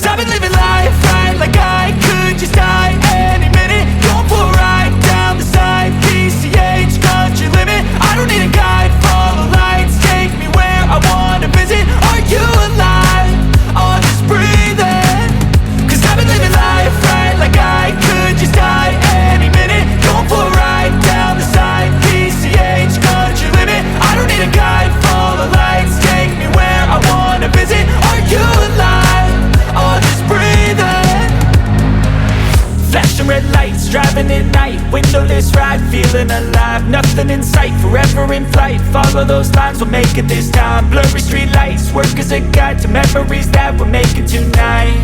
Cause I've been living life right like I could just die any minute. Going for a ride down the side, PCH, country limit. I don't need a guide, follow lights, take me where I wanna visit. Are you alive? Or just breathing? Cause I've been living life right like I could just die any minute. Going for a ride down the side, PCH, country limit. I don't need a guide, follow lights, take me where I wanna visit. Are you alive? Or just breathing? Flashing red lights, driving at night, windowless ride, feeling alive. Nothing in sight, forever in flight. Follow those lines, we'll make it this time. Blurry street lights, work as a guide to memories that we're making tonight.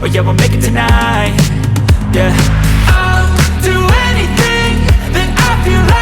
Oh yeah, we'll make it tonight. Yeah, I'll do anything that I feel like